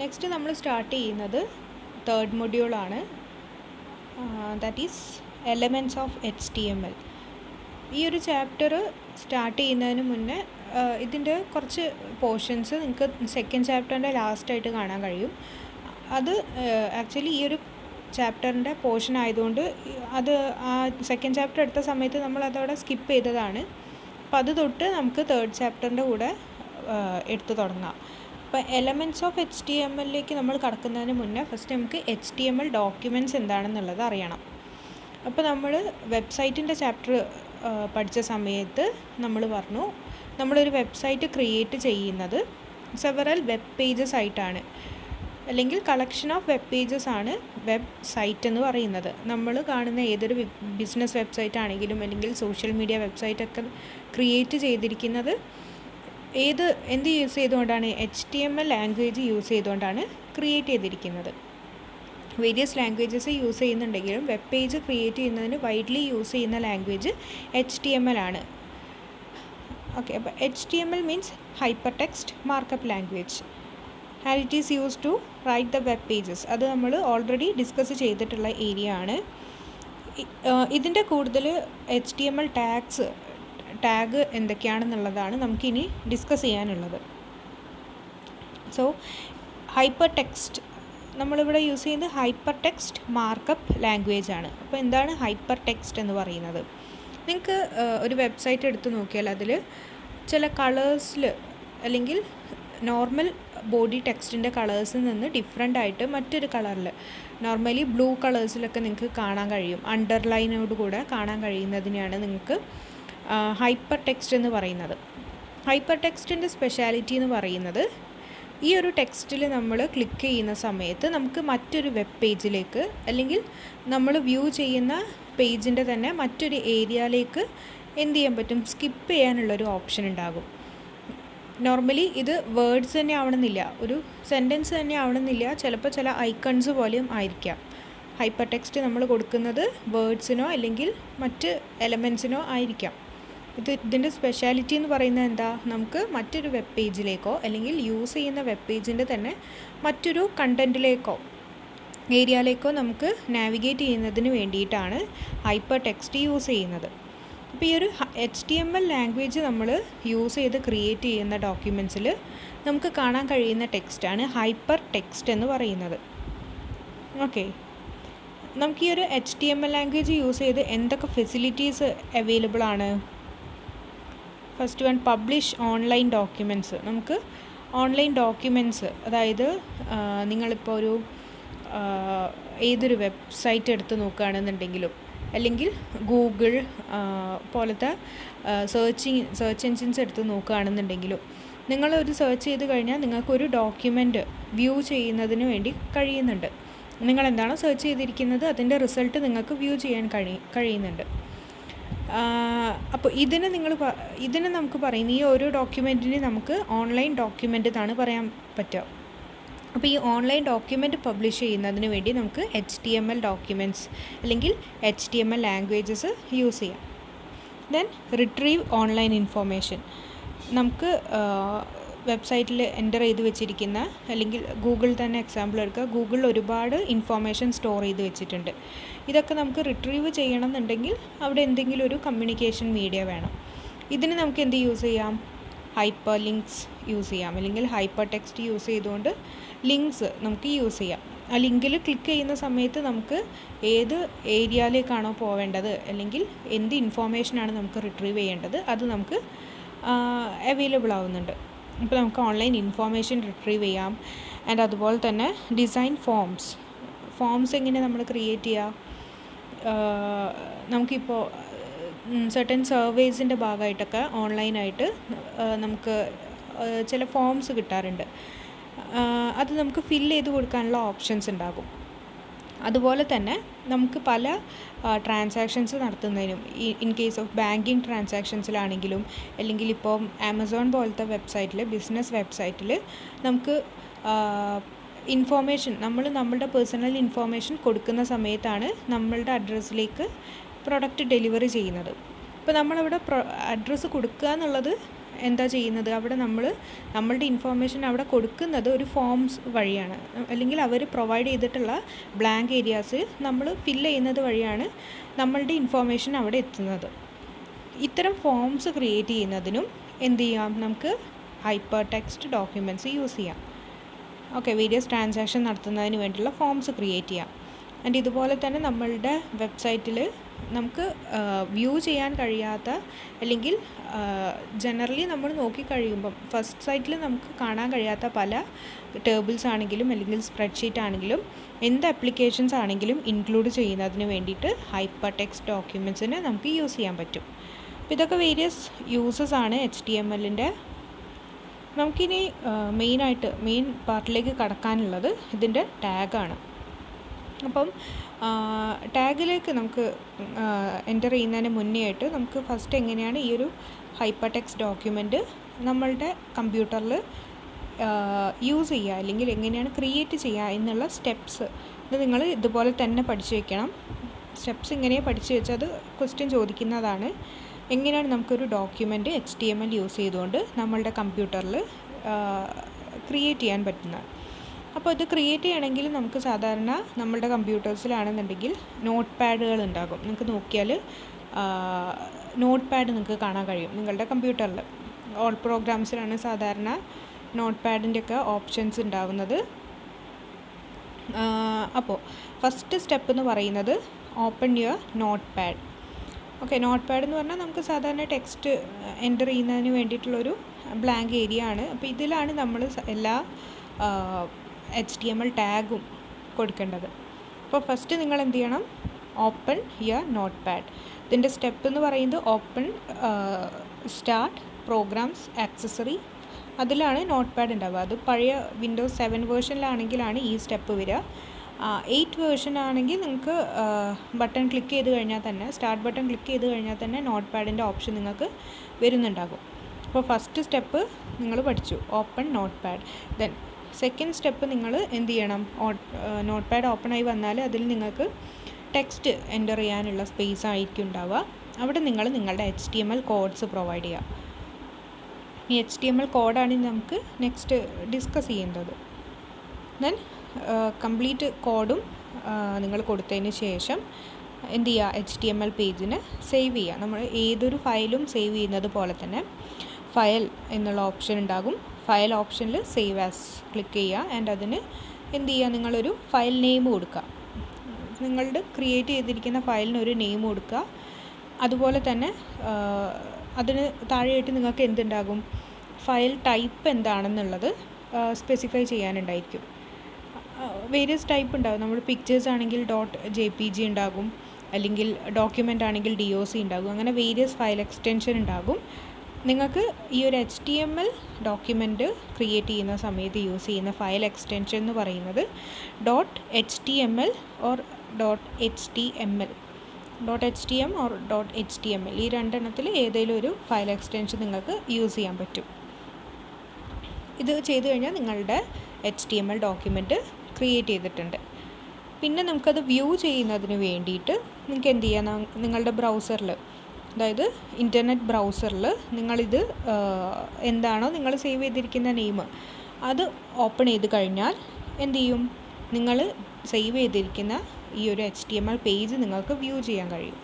Next നമ്മൾ start ചെയ്യുന്നത് third മൊഡ്യൂളാണ്. That is elements of HTML. ഈ ഒരു ചാപ്റ്റർ സ്റ്റാർട്ട് ചെയ്യുന്നതിന് മുന്നേ ഇതിൻ്റെ കുറച്ച് പോർഷൻസ് നിങ്ങൾക്ക് സെക്കൻഡ് ചാപ്റ്ററിൻ്റെ ലാസ്റ്റായിട്ട് കാണാൻ കഴിയും. അത് ആക്ച്വലി ഈ ഒരു ചാപ്റ്ററിൻ്റെ പോർഷൻ ആയതുകൊണ്ട് അത് ആ സെക്കൻഡ് ചാപ്റ്റർ എടുത്ത സമയത്ത് നമ്മൾ അതവിടെ സ്കിപ്പ് ചെയ്തതാണ്. അപ്പോൾ അത് തൊട്ട് നമുക്ക് തേർഡ് ചാപ്റ്ററിൻ്റെ കൂടെ എടുത്തു തുടങ്ങാം. അപ്പോൾ എലമെൻറ്റ്സ് ഓഫ് HTMLലേക്ക് നമ്മൾ കടക്കുന്നതിന് മുന്നേ ഫസ്റ്റ് നമുക്ക് HTML ഡോക്യുമെൻറ്റ്സ് എന്താണെന്നുള്ളത് അറിയണം. അപ്പോൾ നമ്മൾ വെബ്സൈറ്റിൻ്റെ ചാപ്റ്റർ പഠിച്ച സമയത്ത് നമ്മൾ പറഞ്ഞു നമ്മളൊരു വെബ്സൈറ്റ് ക്രിയേറ്റ് ചെയ്യുന്നത് സെവറൽ വെബ് പേജസ് ആയിട്ടാണ്, അല്ലെങ്കിൽ കളക്ഷൻ ഓഫ് വെബ് പേജസ് ആണ് വെബ് സൈറ്റ് എന്ന് പറയുന്നത്. നമ്മൾ കാണുന്ന ഏതൊരു ബിസിനസ് വെബ്സൈറ്റ് ആണെങ്കിലും അല്ലെങ്കിൽ സോഷ്യൽ മീഡിയ വെബ്സൈറ്റൊക്കെ ക്രിയേറ്റ് ചെയ്തിരിക്കുന്നത് എന്ത് യൂസ് ചെയ്തുകൊണ്ടാണ്? HTML ലാംഗ്വേജ് യൂസ് ചെയ്തുകൊണ്ടാണ് ക്രിയേറ്റ് ചെയ്തിരിക്കുന്നത്. വേരിയസ് ലാംഗ്വേജസ് യൂസ് ചെയ്യുന്നുണ്ടെങ്കിലും വെബ് പേജ് ക്രിയേറ്റ് ചെയ്യുന്നതിന് വൈഡ്ലി യൂസ് ചെയ്യുന്ന ലാംഗ്വേജ് HTML ആണ്. ഓക്കെ, അപ്പോൾ HTML means hypertext markup language and it is use to write the web pages. അത് നമ്മൾ ഓൾറെഡി ഡിസ്കസ് ചെയ്തിട്ടുള്ള ഏരിയ ആണ്. ഇതിൻ്റെ കൂടുതൽ HTML ടാഗ് എന്തൊക്കെയാണെന്നുള്ളതാണ് നമുക്കിനി ഡിസ്കസ് ചെയ്യാനുള്ളത്. സോ ഹൈപ്പർ ടെക്സ്റ്റ് നമ്മളിവിടെ യൂസ് ചെയ്യുന്നത് ഹൈപ്പർ ടെക്സ്റ്റ് മാർക്കപ്പ് ലാംഗ്വേജ് ആണ്. അപ്പോൾ എന്താണ് ഹൈപ്പർ ടെക്സ്റ്റ് എന്ന് പറയുന്നത്? നിങ്ങൾക്ക് ഒരു വെബ്സൈറ്റ് എടുത്ത് നോക്കിയാൽ അതിൽ ചില കളേഴ്സിൽ അല്ലെങ്കിൽ നോർമൽ ബോഡി ടെക്സ്റ്റിൻ്റെ കളേഴ്സിൽ നിന്ന് ഡിഫറെൻ്റ് ആയിട്ട് മറ്റൊരു കളറിൽ, നോർമലി ബ്ലൂ കളേഴ്സിലൊക്കെ നിങ്ങൾക്ക് കാണാൻ കഴിയും, അണ്ടർലൈനോട് കൂടെ കാണാൻ കഴിയുന്നതിനെയാണ് നിങ്ങൾക്ക് ഹൈപ്പർ ടെക്സ്റ്റ് എന്ന് പറയുന്നത്. ഹൈപ്പർ ടെക്സ്റ്റിൻ്റെ സ്പെഷ്യാലിറ്റി എന്ന് പറയുന്നത് ഈ ഒരു ടെക്സ്റ്റിൽ നമ്മൾ ക്ലിക്ക് ചെയ്യുന്ന സമയത്ത് നമുക്ക് മറ്റൊരു വെബ് പേജിലേക്ക് അല്ലെങ്കിൽ നമ്മൾ വ്യൂ ചെയ്യുന്ന പേജിൻ്റെ തന്നെ മറ്റൊരു ഏരിയയിലേക്ക് എന്ത് ചെയ്യാൻ പറ്റും? സ്കിപ്പ് ചെയ്യാനുള്ളൊരു ഓപ്ഷൻ ഉണ്ടാകും. നോർമലി ഇത് വേർഡ്സ് തന്നെ ആവണമെന്നില്ല, ഒരു സെൻറ്റൻസ് തന്നെ ആവണമെന്നില്ല, ചിലപ്പോൾ ചില ഐക്കൺസ് പോലെയും ആയിരിക്കാം. ഹൈപ്പർ ടെക്സ്റ്റ് നമ്മൾ കൊടുക്കുന്നത് വേർഡ്സിനോ അല്ലെങ്കിൽ മറ്റ് എലമെൻസിനോ ആയിരിക്കാം. ഇതിൻ്റെ സ്പെഷ്യാലിറ്റി എന്ന് പറയുന്നത് എന്താ? നമുക്ക് മറ്റൊരു വെബ് പേജിലേക്കോ അല്ലെങ്കിൽ യൂസ് ചെയ്യുന്ന വെബ് പേജിൻ്റെ തന്നെ മറ്റൊരു കണ്ടൻറ്റിലേക്കോ ഏരിയയിലേക്കോ നമുക്ക് നാവിഗേറ്റ് ചെയ്യുന്നതിന് വേണ്ടിയിട്ടാണ് ഹൈപ്പർ ടെക്സ്റ്റ് യൂസ് ചെയ്യുന്നത്. അപ്പോൾ ഈ ഒരു HTML ലാംഗ്വേജ് നമ്മൾ യൂസ് ചെയ്ത് ക്രിയേറ്റ് ചെയ്യുന്ന ഡോക്യുമെൻറ്റ്സിൽ നമുക്ക് കാണാൻ കഴിയുന്ന ടെക്സ്റ്റാണ് ഹൈപ്പർ ടെക്സ്റ്റ് എന്ന് പറയുന്നത്. ഓക്കെ, നമുക്ക് ഈ ഒരു HTML ലാംഗ്വേജ് യൂസ് ചെയ്ത് എന്തൊക്കെ ഫെസിലിറ്റീസ് അവൈലബിൾ ആണ്? First one, publish online documents. നമുക്ക് ഓൺലൈൻ ഡോക്യുമെൻറ്റ്സ്, അതായത് നിങ്ങളിപ്പോൾ ഒരു ഏതൊരു വെബ്സൈറ്റ് എടുത്ത് നോക്കുകയാണെന്നുണ്ടെങ്കിലും അല്ലെങ്കിൽ ഗൂഗിൾ പോലത്തെ സെർച്ച് എൻജിൻസ് എടുത്ത് നോക്കുകയാണെന്നുണ്ടെങ്കിലും നിങ്ങളൊരു സെർച്ച് ചെയ്ത് കഴിഞ്ഞാൽ നിങ്ങൾക്കൊരു ഡോക്യുമെൻറ്റ് വ്യൂ ചെയ്യുന്നതിന് വേണ്ടി കഴിയുന്നുണ്ട്. നിങ്ങളെന്താണോ സെർച്ച് ചെയ്തിരിക്കുന്നത് അതിൻ്റെ റിസൾട്ട് നിങ്ങൾക്ക് വ്യൂ ചെയ്യാൻ കഴിയുന്നുണ്ട്. അപ്പോൾ ഇതിന് നമുക്ക് പറയും, ഈ ഓരോ ഡോക്യുമെൻറ്റിന് നമുക്ക് ഓൺലൈൻ ഡോക്യുമെൻ്റ് എന്നാണ് പറയാൻ പറ്റുക. അപ്പോൾ ഈ ഓൺലൈൻ ഡോക്യുമെൻറ്റ് പബ്ലിഷ് ചെയ്യുന്നതിന് വേണ്ടി നമുക്ക് HTML ഡോക്യുമെൻറ്റ്സ് അല്ലെങ്കിൽ HTML ലാംഗ്വേജസ് യൂസ് ചെയ്യാം. Then retrieve online information. നമുക്ക് വെബ്സൈറ്റിൽ എൻ്റർ ചെയ്ത് വെച്ചിരിക്കുന്ന, അല്ലെങ്കിൽ ഗൂഗിൾ തന്നെ എക്സാമ്പിൾ എടുക്കുക, ഗൂഗിളിൽ ഒരുപാട് ഇൻഫോർമേഷൻ സ്റ്റോർ ചെയ്ത് വെച്ചിട്ടുണ്ട്. ഇതൊക്കെ നമുക്ക് റിട്രീവ് ചെയ്യണമെന്നുണ്ടെങ്കിൽ അവിടെ എന്തെങ്കിലും ഒരു കമ്മ്യൂണിക്കേഷൻ മീഡിയ വേണം. ഇതിന് നമുക്ക് എന്ത് യൂസ് ചെയ്യാം? ഹൈപ്പർ ലിങ്ക്സ് യൂസ് ചെയ്യാം, അല്ലെങ്കിൽ ഹൈപ്പർ ടെക്സ്റ്റ് യൂസ് ചെയ്തുകൊണ്ട് ലിങ്ക്സ് നമുക്ക് യൂസ് ചെയ്യാം. ആ ലിങ്കിൽ ക്ലിക്ക് ചെയ്യുന്ന സമയത്ത് നമുക്ക് ഏത് ഏരിയയിലേക്കാണോ പോവേണ്ടത് അല്ലെങ്കിൽ എന്ത് ഇൻഫോർമേഷനാണ് നമുക്ക് റിട്രീവ് ചെയ്യേണ്ടത് അത് നമുക്ക് അവൈലബിൾ ആവുന്നുണ്ട്. ഇപ്പോൾ നമുക്ക് ഓൺലൈൻ ഇൻഫോർമേഷൻ റിട്രീവ് ചെയ്യാം. ആൻഡ് അതുപോലെ തന്നെ ഡിസൈൻ ഫോംസ് എങ്ങനെ നമ്മൾ ക്രിയേറ്റ് ചെയ്യുക? നമുക്കിപ്പോൾ സർട്ടൻ സർവേസിൻ്റെ ഭാഗമായിട്ടൊക്കെ ഓൺലൈനായിട്ട് നമുക്ക് ചില ഫോംസ് കിട്ടാറുണ്ട്. അത് നമുക്ക് ഫില്ല് ചെയ്ത് കൊടുക്കാനുള്ള ഓപ്ഷൻസ് ഉണ്ടാകും. അതുപോലെ തന്നെ നമുക്ക് പല ട്രാൻസാക്ഷൻസ് നടത്തുന്നതിനും, ഇൻ കേസ് ഓഫ് ബാങ്കിങ് ട്രാൻസാക്ഷൻസിലാണെങ്കിലും അല്ലെങ്കിൽ ഇപ്പോൾ ആമസോൺ പോലത്തെ വെബ്സൈറ്റിൽ, ബിസിനസ് വെബ്സൈറ്റിൽ നമുക്ക് ഇൻഫോർമേഷൻ, നമ്മളുടെ പേഴ്സണൽ ഇൻഫോർമേഷൻ കൊടുക്കുന്ന സമയത്താണ് നമ്മളുടെ അഡ്രസ്സിലേക്ക് പ്രൊഡക്റ്റ് ഡെലിവറി ചെയ്യുന്നത്. ഇപ്പോൾ നമ്മളവിടെ അഡ്രസ്സ് കൊടുക്കുക എന്നുള്ളത് എന്താ ചെയ്യുന്നത്, അവിടെ നമ്മളുടെ ഇൻഫോർമേഷൻ അവിടെ കൊടുക്കുന്നത് ഒരു ഫോംസ് വഴിയാണ്, അല്ലെങ്കിൽ അവർ പ്രൊവൈഡ് ചെയ്തിട്ടുള്ള ബ്ലാങ്ക് ഏരിയാസ് നമ്മൾ ഫില്ല് ചെയ്യുന്നത് വഴിയാണ് നമ്മളുടെ ഇൻഫോർമേഷൻ അവിടെ എത്തുന്നത്. ഇത്തരം ഫോംസ് ക്രിയേറ്റ് ചെയ്യുന്നതിനും എന്ത് ചെയ്യാം, നമുക്ക് ഹൈപ്പർ ടെക്സ്റ്റ് ഡോക്യുമെൻറ്റ്സ് യൂസ് ചെയ്യാം. ഓക്കെ, വേരിയസ് ട്രാൻസാക്ഷൻ നടത്തുന്നതിന് വേണ്ടിയുള്ള ഫോംസ് ക്രിയേറ്റ് ചെയ്യാം. ആൻഡ് ഇതുപോലെ തന്നെ നമ്മളുടെ വെബ്സൈറ്റിൽ നമുക്ക് വ്യൂ ചെയ്യാൻ കഴിയാത്ത, അല്ലെങ്കിൽ ജനറലി നമ്മൾ നോക്കിക്കഴിയുമ്പം ഫസ്റ്റ് സൈറ്റിൽ നമുക്ക് കാണാൻ കഴിയാത്ത പല ടേബിൾസ് ആണെങ്കിലും അല്ലെങ്കിൽ സ്പ്രെഡ്ഷീറ്റ് ആണെങ്കിലും എന്ത് ആപ്ലിക്കേഷൻസ് ആണെങ്കിലും ഇൻക്ലൂഡ് ചെയ്യുന്നതിന് വേണ്ടിയിട്ട് ഹൈപ്പർ ടെക്സ്റ്റ് ഡോക്യുമെൻറ്റ്സിന് നമുക്ക് യൂസ് ചെയ്യാൻ പറ്റും. അപ്പോൾ ഇതൊക്കെ വേരിയസ് യൂസസ് ആണ് HTML-ൻ്റെ. നമുക്കിനി മെയിൻ പാർട്ടിലേക്ക് കടക്കാനുള്ളത് ഇതിൻ്റെ ടാഗാണ്. അപ്പം ടാഗിലേക്ക് നമുക്ക് എൻ്റർ ചെയ്യുന്നതിന് മുന്നേ ആയിട്ട് നമുക്ക് ഫസ്റ്റ് എങ്ങനെയാണ് ഈ ഒരു ഹൈപ്പർ ടെക്സ്റ്റ് ഡോക്യുമെൻറ്റ് നമ്മളുടെ കമ്പ്യൂട്ടറിൽ യൂസ് ചെയ്യുക, അല്ലെങ്കിൽ എങ്ങനെയാണ് ക്രിയേറ്റ് ചെയ്യുക എന്നുള്ള സ്റ്റെപ്സ് ഇത് നിങ്ങൾ ഇതുപോലെ തന്നെ പഠിച്ചു വയ്ക്കണം. സ്റ്റെപ്സ് ഇങ്ങനെ പഠിച്ചു വെച്ചാൽ അത് ക്വസ്റ്റ്യൻ ചോദിക്കുന്നതാണ്. എങ്ങനെയാണ് നമുക്കൊരു ഡോക്യുമെൻറ്റ് HTML യൂസ് ചെയ്തുകൊണ്ട് നമ്മളുടെ കമ്പ്യൂട്ടറിൽ ക്രിയേറ്റ് ചെയ്യാൻ പറ്റുന്നത്. അപ്പോൾ ഇത് ക്രിയേറ്റ് ചെയ്യണമെങ്കിൽ നമുക്ക് സാധാരണ നമ്മളുടെ കമ്പ്യൂട്ടേഴ്സിലാണെന്നുണ്ടെങ്കിൽ നോട്ട് പാഡുകൾ ഉണ്ടാകും. നിങ്ങൾക്ക് നോക്കിയാൽ നോട്ട് പാഡ് നിങ്ങൾക്ക് കാണാൻ കഴിയും നിങ്ങളുടെ കമ്പ്യൂട്ടറിൽ. ഓൾ പ്രോഗ്രാംസിലാണ് സാധാരണ നോട്ട് പാഡിൻ്റെയൊക്കെ ഓപ്ഷൻസ് ഉണ്ടാവുന്നത്. അപ്പോൾ ഫസ്റ്റ് സ്റ്റെപ്പ് എന്ന് പറയുന്നത് open your note pad. Okay, note pad എന്ന് പറഞ്ഞാൽ നമുക്ക് സാധാരണ ടെക്സ്റ്റ് എൻ്റർ ചെയ്യുന്നതിന് വേണ്ടിയിട്ടുള്ളൊരു ബ്ലാങ്ക് ഏരിയ ആണ്. അപ്പോൾ ഇതിലാണ് നമ്മൾ എല്ലാ HTML ടാഗും കൊടുക്കേണ്ടത്. അപ്പോൾ ഫസ്റ്റ് നിങ്ങൾ എന്ത് ചെയ്യണം, ഓപ്പൺ യുവർ നോട്ട് പാഡ്. ഇതിൻ്റെ സ്റ്റെപ്പ് എന്ന് പറയുന്നത് ഓപ്പൺ സ്റ്റാർട്ട് പ്രോഗ്രാംസ് ആക്സസറി, അതിലാണ് നോട്ട് പാഡ് ഉണ്ടാവുക. അത് പഴയ വിൻഡോസ് 7 വേർഷനിലാണെങ്കിലാണ് ഈ സ്റ്റെപ്പ് വരിക. 8 വേർഷൻ ആണെങ്കിൽ നിങ്ങൾക്ക് ബട്ടൺ ക്ലിക്ക് ചെയ്ത് കഴിഞ്ഞാൽ തന്നെ, സ്റ്റാർട്ട് ബട്ടൺ ക്ലിക്ക് ചെയ്ത് കഴിഞ്ഞാൽ തന്നെ നോട്ട് പാഡിൻ്റെ ഓപ്ഷൻ നിങ്ങൾക്ക് വരുന്നുണ്ടാകും. അപ്പോൾ ഫസ്റ്റ് സ്റ്റെപ്പ് നിങ്ങൾ പഠിച്ചു, open note pad. Then second step നിങ്ങൾ എന്ത് ചെയ്യണം, നോട്ട് പാഡ് ഓപ്പൺ ആയി വന്നാൽ അതിൽ നിങ്ങൾക്ക് ടെക്സ്റ്റ് എൻ്റർ ചെയ്യാനുള്ള സ്പേസ് ആയിരിക്കും ഉണ്ടാവുക. അവിടെ നിങ്ങൾ നിങ്ങളുടെ HTML കോഡ്സ് പ്രൊവൈഡ് ചെയ്യുക. ഈ HTML കോഡാണ് നമുക്ക് നെക്സ്റ്റ് ഡിസ്കസ് ചെയ്യുന്നത്. ദെൻ കംപ്ലീറ്റ് കോഡും നിങ്ങൾ കൊടുത്തതിന് ശേഷം എന്ത് ചെയ്യുക, HTML പേജിന് സേവ് ചെയ്യുക. നമ്മൾ ഏതൊരു ഫയലും സേവ് ചെയ്യുന്നത് പോലെ തന്നെ ഫയൽ എന്നുള്ള ഓപ്ഷൻ ഉണ്ടാകും. ഫയൽ ഓപ്ഷനിൽ സേവ് ആസ് ക്ലിക്ക് ചെയ്യുക. ആൻഡ് അതിന് എന്ത് ചെയ്യുക, നിങ്ങളൊരു ഫയൽ നെയിം കൊടുക്കുക. നിങ്ങളുടെ ക്രിയേറ്റ് ചെയ്തിരിക്കുന്ന ഫയലിന് ഒരു നെയിം കൊടുക്കുക. അതുപോലെ തന്നെ അതിന് താഴെയായിട്ട് നിങ്ങൾക്ക് എന്തുണ്ടാകും, ഫയൽ ടൈപ്പ് എന്താണെന്നുള്ളത് സ്പെസിഫൈ ചെയ്യാനുണ്ടായിരിക്കും. വേരിയസ് ടൈപ്പ് ഉണ്ടാകും. നമ്മൾ പിക്ചേഴ്സ് ആണെങ്കിൽ .jpg ഉണ്ടാകും, അല്ലെങ്കിൽ ഡോക്യുമെൻ്റ് ആണെങ്കിൽ DOC ഉണ്ടാകും. അങ്ങനെ വേരിയസ് ഫയൽ എക്സ്റ്റൻഷൻ ഉണ്ടാകും. നിങ്ങൾക്ക് ഈ ഒരു HTML ഡോക്യുമെൻ്റ് ക്രിയേറ്റ് ചെയ്യുന്ന സമയത്ത് യൂസ് ചെയ്യുന്ന ഫയൽ എക്സ്റ്റൻഷൻ എന്ന് പറയുന്നത് .html or .html or .html ഈ രണ്ടെണ്ണത്തിൽ ഏതെങ്കിലും ഒരു ഫയൽ എക്സ്റ്റൻഷൻ നിങ്ങൾക്ക് യൂസ് ചെയ്യാൻ പറ്റും. ഇത് ചെയ്ത് കഴിഞ്ഞാൽ നിങ്ങളുടെ HTML ഡോക്യുമെൻറ്റ് ക്രിയേറ്റ് ചെയ്തിട്ടുണ്ട്. പിന്നെ നമുക്കത് വ്യൂ ചെയ്യുന്നതിന് വേണ്ടിയിട്ട് നിങ്ങൾക്ക് എന്ത് ചെയ്യാം, നിങ്ങളുടെ ബ്രൗസറിൽ, അതായത് ഇൻ്റർനെറ്റ് ബ്രൗസറിൽ നിങ്ങളിത് എന്താണോ നിങ്ങൾ സേവ് ചെയ്തിരിക്കുന്ന നെയിം അത് ഓപ്പൺ ചെയ്ത് കഴിഞ്ഞാൽ എന്ത് ചെയ്യും, നിങ്ങൾ സേവ് ചെയ്തിരിക്കുന്ന ഈ ഒരു HTML പേജ് നിങ്ങൾക്ക് വ്യൂ ചെയ്യാൻ കഴിയും.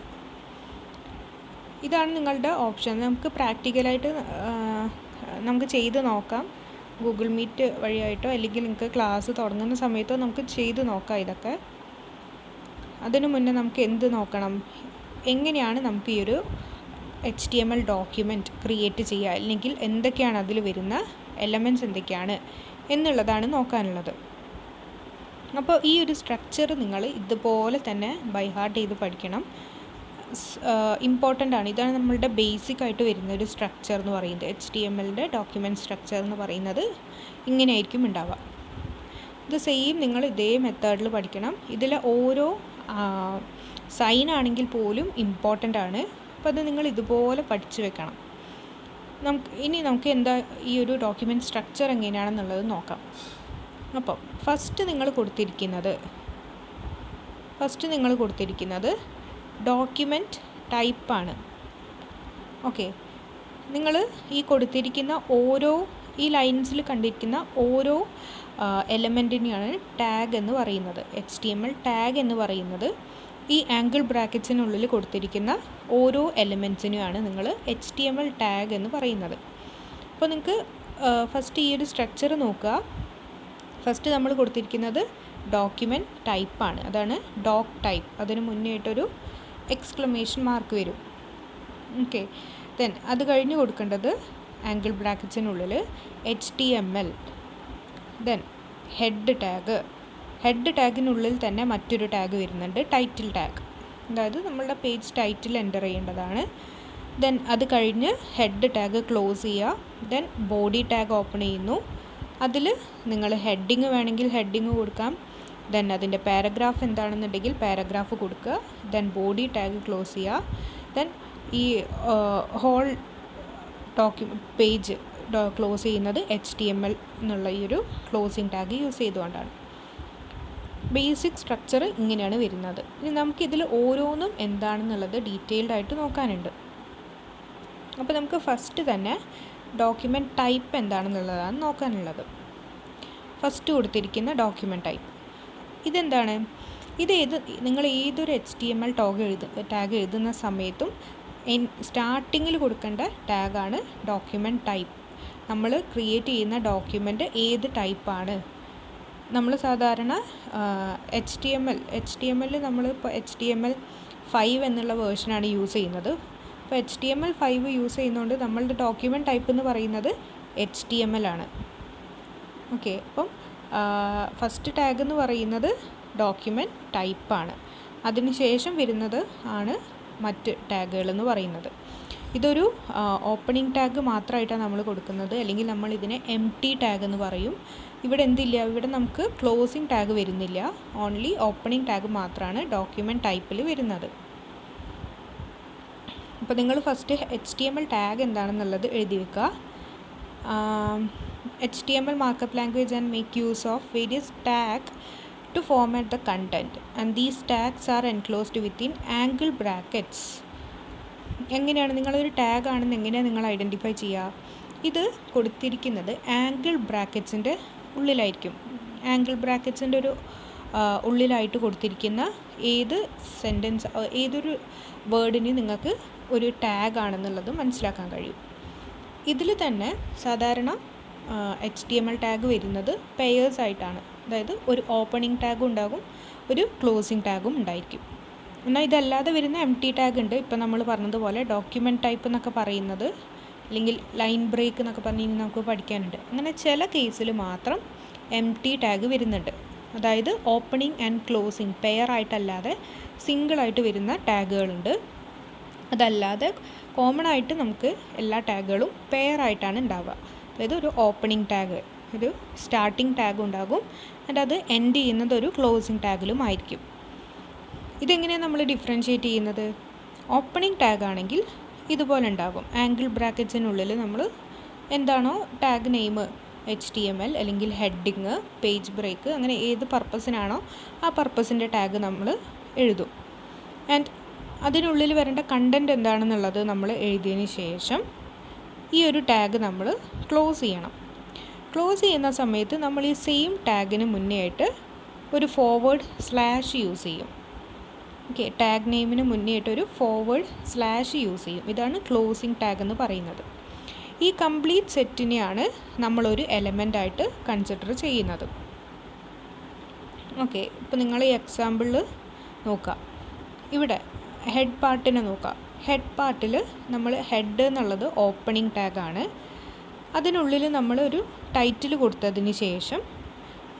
ഇതാണ് നിങ്ങളുടെ ഓപ്ഷൻ. നമുക്ക് പ്രാക്ടിക്കലായിട്ട് നമുക്ക് ചെയ്ത് നോക്കാം. ഗൂഗിൾ മീറ്റ് വഴിയായിട്ടോ അല്ലെങ്കിൽ നിങ്ങൾക്ക് ക്ലാസ് തുടങ്ങുന്ന സമയത്തോ നമുക്ക് ചെയ്ത് നോക്കാം ഇതൊക്കെ. അതിനു മുന്നേ നമുക്ക് എന്ത് നോക്കണം, എങ്ങനെയാണ് നമുക്ക് ഈ ഒരു HTML ഡോക്യുമെൻറ്റ് ക്രിയേറ്റ് ചെയ്യുക, അല്ലെങ്കിൽ എന്തൊക്കെയാണ് അതിൽ വരുന്ന എലമെൻറ്റ്സ് എന്തൊക്കെയാണ് എന്നുള്ളതാണ് നോക്കാനുള്ളത്. അപ്പോൾ ഈ ഒരു സ്ട്രക്ചർ നിങ്ങൾ ഇതുപോലെ തന്നെ ബൈ ഹാർട്ട് ചെയ്ത് പഠിക്കണം. ഇമ്പോർട്ടൻ്റ് ആണ്. ഇതാണ് നമ്മളുടെ ബേസിക് ആയിട്ട് വരുന്ന ഒരു സ്ട്രക്ചർ എന്ന് പറയുന്നത്. HTML-ൻ്റെ ഡോക്യുമെൻറ്റ് സ്ട്രക്ചർ എന്ന് പറയുന്നത് ഇങ്ങനെയായിരിക്കും ഉണ്ടാവുക. ഇത് സെയിം നിങ്ങൾ ഇതേ മെത്തേഡിൽ പഠിക്കണം. ഇതിൽ ഓരോ സൈൻ ആണെങ്കിൽ പോലും ഇമ്പോർട്ടൻ്റ് ആണ്. അപ്പോൾ അത് നിങ്ങൾ ഇതുപോലെ പഠിച്ചു വെക്കണം. നമുക്ക് എന്താ ഈ ഒരു ഡോക്യുമെൻറ്റ് സ്ട്രക്ചർ എങ്ങനെയാണെന്നുള്ളത് നോക്കാം. അപ്പോൾ ഫസ്റ്റ് നിങ്ങൾ കൊടുത്തിരിക്കുന്നത് ഡോക്യുമെൻറ്റ് ടൈപ്പാണ്. ഓക്കെ, നിങ്ങൾ ഈ കൊടുത്തിരിക്കുന്ന ഈ ലൈൻസിൽ കണ്ടിരിക്കുന്ന ഓരോ എലമെൻറ്റിനെയാണ് ടാഗ് എന്ന് പറയുന്നത്. HTML ടാഗ് എന്ന് പറയുന്നത് ഈ ആംഗിൾ ബ്രാക്കറ്റ്സിനുള്ളിൽ കൊടുത്തിരിക്കുന്ന ഓരോ എലമെൻറ്റ്സിനെയാണ് നിങ്ങൾ HTML ടാഗ് എന്ന് പറയുന്നത്. അപ്പോൾ നിങ്ങൾക്ക് ഫസ്റ്റ് ഈ ഒരു സ്ട്രക്ചർ നോക്കുക. ഫസ്റ്റ് നമ്മൾ കൊടുത്തിരിക്കുന്നത് ഡോക്യുമെൻറ്റ് ടൈപ്പാണ്, അതാണ് ഡോക് ടൈപ്പ്. അതിന് മുന്നേയായിട്ടൊരു എക്സ്ക്ലമേഷൻ മാർക്ക് വരും. ഓക്കെ, ദെൻ അത് കഴിഞ്ഞ് കൊടുക്കേണ്ടത് ആംഗിൾ ബ്രാക്കറ്റ്സിനുള്ളിൽ HTML. ദെൻ ഹെഡ് ടാഗിനുള്ളിൽ തന്നെ മറ്റൊരു ടാഗ് വരുന്നുണ്ട്, ടൈറ്റിൽ ടാഗ്. അതായത് നമ്മളുടെ പേജ് ടൈറ്റിൽ എൻ്റർ ചെയ്യേണ്ടതാണ്. ദെൻ അത് കഴിഞ്ഞ് ഹെഡ് ടാഗ് ക്ലോസ് ചെയ്യുക. ദെൻ ബോഡി ടാഗ് ഓപ്പൺ ചെയ്യുന്നു. അതിൽ നിങ്ങൾ ഹെഡിങ് വേണമെങ്കിൽ ഹെഡിങ് കൊടുക്കാം. ദെൻ അതിൻ്റെ പാരഗ്രാഫ് എന്താണെന്നുണ്ടെങ്കിൽ പാരഗ്രാഫ് കൊടുക്കുക. ദെൻ ബോഡി ടാഗ് ക്ലോസ് ചെയ്യുക. ദെൻ ഈ ഹോൾ പേജ് ക്ലോസ് ചെയ്യുന്നത് HTML എന്നുള്ള ഈ ഒരു ക്ലോസിങ് ടാഗ് യൂസ് ചെയ്തുകൊണ്ടാണ്. ബേസിക് സ്ട്രക്ചർ ഇങ്ങനെയാണ് വരുന്നത്. ഇനി നമുക്കിതിൽ ഓരോന്നും എന്താണെന്നുള്ളത് ഡീറ്റെയിൽഡ് ആയിട്ട് നോക്കാനുണ്ട്. അപ്പോൾ നമുക്ക് ഫസ്റ്റ് തന്നെ ഡോക്യുമെൻറ്റ് ടൈപ്പ് എന്താണെന്നുള്ളതാണ് നോക്കാനുള്ളത്. ഫസ്റ്റ് കൊടുത്തിരിക്കുന്ന ഡോക്യുമെൻറ്റ് ടൈപ്പ് ഇതെന്താണ്? നിങ്ങൾ ഏതൊരു HTML ടാഗ് എഴുതുന്ന സമയത്തും സ്റ്റാർട്ടിങ്ങിൽ കൊടുക്കേണ്ട ടാഗാണ് ഡോക്യുമെൻറ്റ് ടൈപ്പ്. നമ്മൾ ക്രിയേറ്റ് ചെയ്യുന്ന ഡോക്യുമെൻറ്റ് ഏത് ടൈപ്പാണ്? നമ്മൾ സാധാരണ HTML നമ്മളിപ്പോൾ HTML5 എന്നുള്ള വേർഷനാണ് യൂസ് ചെയ്യുന്നത്. അപ്പോൾ HTML5 യൂസ് ചെയ്യുന്നതുകൊണ്ട് നമ്മളുടെ ഡോക്യുമെൻറ്റ് ടൈപ്പ് എന്ന് പറയുന്നത് HTML ആണ്. ഓക്കെ, അപ്പം ഫസ്റ്റ് ടാഗ് എന്ന് പറയുന്നത് ഡോക്യുമെൻറ്റ് ടൈപ്പാണ്. അതിനുശേഷം വരുന്നത് ആണ് മറ്റ് ടാഗുകൾ എന്ന് പറയുന്നത്. ഇതൊരു ഓപ്പണിംഗ് ടാഗ് മാത്രമായിട്ടാണ് നമ്മൾ കൊടുക്കുന്നത്, അല്ലെങ്കിൽ നമ്മൾ ഇതിനെ എംപ്റ്റി ടാഗ് എന്ന് പറയും. ഇവിടെ എന്തില്ല, ഇവിടെ നമുക്ക് ക്ലോസിംഗ് ടാഗ് വരുന്നില്ല, ഓൺലി ഓപ്പണിംഗ് ടാഗ് മാത്രമാണ് ഡോക്യുമെൻറ്റ് ടൈപ്പിൽ വരുന്നത്. അപ്പോൾ നിങ്ങൾ ഫസ്റ്റ് HTML ടാഗ് എന്താണെന്നുള്ളത് എഴുതി വെക്കുക. HTML markup language and make use of various tags to format the content, and these tags are enclosed within angle brackets. എങ്ങനെയാണ് നിങ്ങളൊരു ടാഗ് ആണെന്ന് എങ്ങനെയാണ് നിങ്ങൾ ഐഡൻറ്റിഫൈ ചെയ്യുക? ഇത് കൊടുത്തിരിക്കുന്നത് ആംഗിൾ ബ്രാക്കറ്റ്സിൻ്റെ ഉള്ളിലായിരിക്കും. ആംഗിൾ ബ്രാക്കറ്റ്സിൻ്റെ ഒരു ഉള്ളിലായിട്ട് കൊടുത്തിരിക്കുന്ന ഏതൊരു വേർഡിന് നിങ്ങൾക്ക് ഒരു ടാഗ് ആണെന്നുള്ളത് മനസ്സിലാക്കാൻ കഴിയും. ഇതിൽ തന്നെ സാധാരണ HTML ടാഗ് വരുന്നത് പെയേഴ്സ് ആയിട്ടാണ്. അതായത് ഒരു ഓപ്പണിംഗ് ടാഗും ഉണ്ടാകും, ഒരു ക്ലോസിംഗ് ടാഗും ഉണ്ടായിരിക്കും. എന്നാൽ ഇതല്ലാതെ വരുന്ന എംപ്റ്റി ടാഗ് ഉണ്ട്. ഇപ്പം നമ്മൾ പറഞ്ഞതുപോലെ ഡോക്യുമെൻറ്റ് ടൈപ്പ് എന്നൊക്കെ പറയുന്നത്, അല്ലെങ്കിൽ ലൈൻ ബ്രേക്ക് എന്നൊക്കെ പറഞ്ഞ് ഇനി നമുക്ക് പഠിക്കാനുണ്ട്. അങ്ങനെ ചില കേസിൽ മാത്രം എംപ്റ്റി ടാഗ് വരുന്നുണ്ട്. അതായത് ഓപ്പണിംഗ് ആൻഡ് ക്ലോസിംഗ് പെയർ ആയിട്ടല്ലാതെ സിംഗിളായിട്ട് വരുന്ന ടാഗുകളുണ്ട്. അതല്ലാതെ കോമൺ ആയിട്ട് നമുക്ക് എല്ലാ ടാഗുകളും പെയർ ആയിട്ടാണ് ഉണ്ടാവുക. അതായത് ഒരു ഓപ്പണിംഗ് ടാഗ്, ഒരു സ്റ്റാർട്ടിംഗ് ടാഗ് ഉണ്ടാകും, ആൻഡ് അത് എൻഡ് ചെയ്യുന്നത് ഒരു ക്ലോസിംഗ് ടാഗിലും ആയിരിക്കും. ഇതെങ്ങനെയാണ് നമ്മൾ ഡിഫറൻഷ്യേറ്റ് ചെയ്യുന്നത്? ഓപ്പണിംഗ് ടാഗ് ആണെങ്കിൽ ഇതുപോലെ ഉണ്ടാകും. ആംഗിൾ ബ്രാക്കറ്റ്സിനുള്ളിൽ നമ്മൾ എന്താണോ ടാഗ് നെയിം HTML അല്ലെങ്കിൽ ഹെഡിങ്, പേജ് ബ്രേക്ക്, അങ്ങനെ ഏത് പർപ്പസിനാണോ ആ പർപ്പസിൻ്റെ ടാഗ് നമ്മൾ എഴുതും. ആൻഡ് അതിനുള്ളിൽ വരേണ്ട കണ്ടൻറ്റ് എന്താണെന്നുള്ളത് നമ്മൾ എഴുതിയതിന് ശേഷം ഈ ഒരു ടാഗ് നമ്മൾ ക്ലോസ് ചെയ്യണം. ക്ലോസ് ചെയ്യുന്ന സമയത്ത് നമ്മൾ ഈ സെയിം ടാഗിന് മുന്നേ ആയിട്ട് ഒരു ഫോർവേഡ് സ്ലാഷ് യൂസ് ചെയ്യും. ഓക്കെ, ടാഗ് നെയിമിന് മുന്നേ ആയിട്ട് ഒരു ഫോർവേഡ് സ്ലാഷ് യൂസ് ചെയ്യും. ഇതാണ് ക്ലോസിംഗ് ടാഗ് എന്ന് പറയുന്നത്. ഈ കംപ്ലീറ്റ് സെറ്റിനെയാണ് നമ്മളൊരു എലമെൻ്റ് ആയിട്ട് കൺസിഡർ ചെയ്യുന്നത്. ഓക്കെ, ഇപ്പോൾ നിങ്ങൾ ഈ എക്സാമ്പിളിൽ നോക്കുക. ഇവിടെ ഹെഡ് പാർട്ടിനെ നോക്കാം. ഹെഡ് പാർട്ടിൽ നമ്മൾ ഹെഡ് എന്നുള്ളത് ഓപ്പണിംഗ് ടാഗാണ്. അതിനുള്ളിൽ നമ്മളൊരു ടൈറ്റിൽ കൊടുത്തതിന് ശേഷം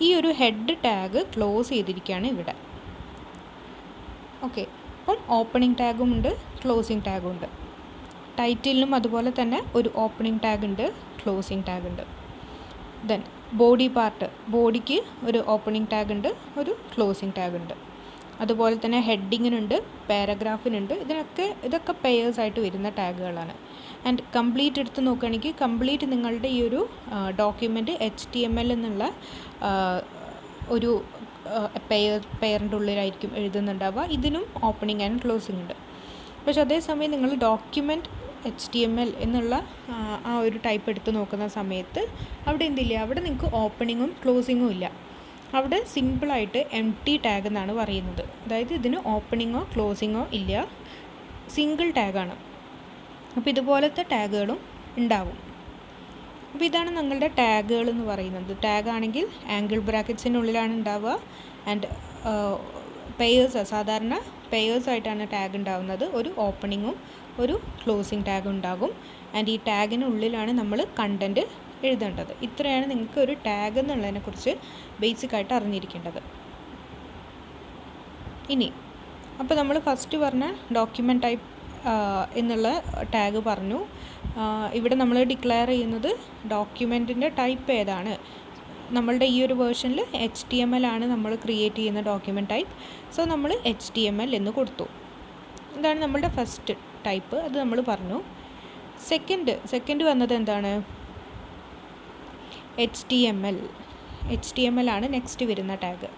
ഈ ഒരു ഹെഡ് ടാഗ് ക്ലോസ് ചെയ്തിരിക്കുകയാണ് ഇവിടെ. ഓക്കെ, അപ്പം ഓപ്പണിംഗ് ടാഗും ഉണ്ട്, ക്ലോസിംഗ് ടാഗും ഉണ്ട്. ടൈറ്റിലിനും അതുപോലെ തന്നെ ഒരു ഓപ്പണിംഗ് ടാഗ് ഉണ്ട്, ക്ലോസിംഗ് ടാഗ് ഉണ്ട്. ദെൻ ബോഡി പാർട്ട്, ബോഡിക്ക് ഒരു ഓപ്പണിംഗ് ടാഗ് ഉണ്ട്, ഒരു ക്ലോസിംഗ് ടാഗ് ഉണ്ട്. അതുപോലെ തന്നെ ഹെഡിങ്ങിനുണ്ട്, പാരഗ്രാഫിനുണ്ട്. ഇതൊക്കെ പെയേഴ്സ് ആയിട്ട് വരുന്ന ടാഗുകളാണ്. ആൻഡ് കംപ്ലീറ്റ് എടുത്ത് നോക്കുകയാണെങ്കിൽ കംപ്ലീറ്റ് നിങ്ങളുടെ ഈ ഒരു ഡോക്യുമെൻറ്റ് HTML എന്നുള്ള ഒരു പെയറിൻ്റെ ഉള്ളിലായിരിക്കും എഴുതുന്നുണ്ടാവുക. ഇതിനും ഓപ്പണിംഗ് ആൻഡ് ക്ലോസിംഗ് ഉണ്ട്. പക്ഷെ അതേസമയം നിങ്ങൾ ഡോക്യുമെൻറ്റ് HTML എന്നുള്ള ആ ഒരു ടൈപ്പ് എടുത്ത് നോക്കുന്ന സമയത്ത് അവിടെ എന്തില്ല, അവിടെ നിങ്ങൾക്ക് ഓപ്പണിങ്ങും ക്ലോസിങ്ങും ഇല്ല. അവിടെ സിമ്പിളായിട്ട് എംപ്റ്റി ടാഗ് എന്നാണ് പറയുന്നത്. അതായത് ഇതിന് ഓപ്പണിങ്ങോ ക്ലോസിങ്ങോ ഇല്ല, സിംഗിൾ ടാഗാണ്. അപ്പോൾ ഇതുപോലത്തെ ടാഗുകളും ഉണ്ടാവും. അപ്പോൾ ഇതാണ് നിങ്ങളുടെ ടാഗുകൾ എന്ന് പറയുന്നത്. ടാഗ് ആണെങ്കിൽ ആംഗിൾ ബ്രാക്കറ്റ്സിനുള്ളിലാണ് ഉണ്ടാവുക. ആൻഡ് പെയേഴ്സ്, സാധാരണ പെയേഴ്സ് ആയിട്ടാണ് ടാഗ് ഉണ്ടാവുന്നത്. ഒരു ഓപ്പണിങ്ങും ഒരു ക്ലോസിങ് ടാഗും ഉണ്ടാകും. ആൻഡ് ഈ ടാഗിനുള്ളിലാണ് നമ്മൾ കണ്ടൻറ്റ് എഴുതേണ്ടത്. ഇത്രയാണ് നിങ്ങൾക്ക് ഒരു ടാഗ് എന്നുള്ളതിനെക്കുറിച്ച് ബേസിക്കായിട്ട് അറിഞ്ഞിരിക്കേണ്ടത്. ഇനി അപ്പോൾ നമ്മൾ ഫസ്റ്റ് പറഞ്ഞ ഡോക്യുമെൻറ്റ് ടൈപ്പ് എന്നുള്ള ടാഗ് പറഞ്ഞു. ഇവിടെ നമ്മൾ ഡിക്ലെയർ ചെയ്യുന്നത് ഡോക്യുമെൻറ്റിൻ്റെ ടൈപ്പ് ഏതാണ്. നമ്മളുടെ ഈ ഒരു വേർഷനിൽ HTML ആണ് നമ്മൾ ക്രിയേറ്റ് ചെയ്യുന്ന ഡോക്യുമെൻറ്റ് ടൈപ്പ്. സോ നമ്മൾ HTML എന്ന് കൊടുത്തു. ഇതാണ് നമ്മളുടെ ഫസ്റ്റ് ടൈപ്പ്, അത് നമ്മൾ പറഞ്ഞു. സെക്കൻഡ് വന്നത് എന്താണ്? HTML ആണ് നെക്സ്റ്റ് വരുന്ന tag.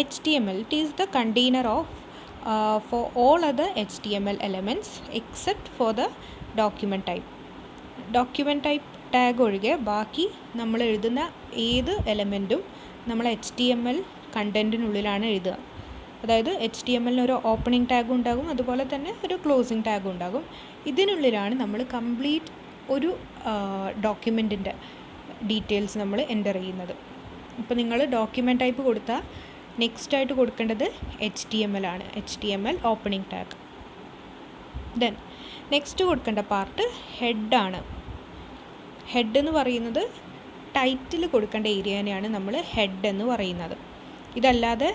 HTML it is the container of for all other HTML elements except for the document type. document type tag ഒഴികെ ബാക്കി നമ്മൾ എഴുതുന്ന ഏത് എലമെൻറ്റും നമ്മൾ HTML കണ്ടൻറ്റിനുള്ളിലാണ് എഴുതുക. അതായത് HTML ഒരു ഓപ്പണിംഗ് ടാഗും ഉണ്ടാകും, അതുപോലെ തന്നെ ഒരു ക്ലോസിംഗ് ടാഗും ഉണ്ടാകും. ഇതിനുള്ളിലാണ് നമ്മൾ കംപ്ലീറ്റ് ഒരു ഡോക്യുമെൻറ്റിൻ്റെ ഡീറ്റെയിൽസ് നമ്മൾ എൻ്റർ ചെയ്യുന്നത്. ഇപ്പോൾ നിങ്ങൾ ഡോക്യുമെൻറ്റ് ടൈപ്പ് കൊടുത്താൽ നെക്സ്റ്റായിട്ട് കൊടുക്കേണ്ടത് HTML ആണ്, HTML opening tag. Then next കൊടുക്കേണ്ട പാർട്ട് ഹെഡാണ്. ഹെഡ് എന്ന് പറയുന്നത് ടൈറ്റിൽ കൊടുക്കേണ്ട ഏരിയനെയാണ് നമ്മൾ ഹെഡ് എന്ന് പറയുന്നത്. ഇതല്ലാതെ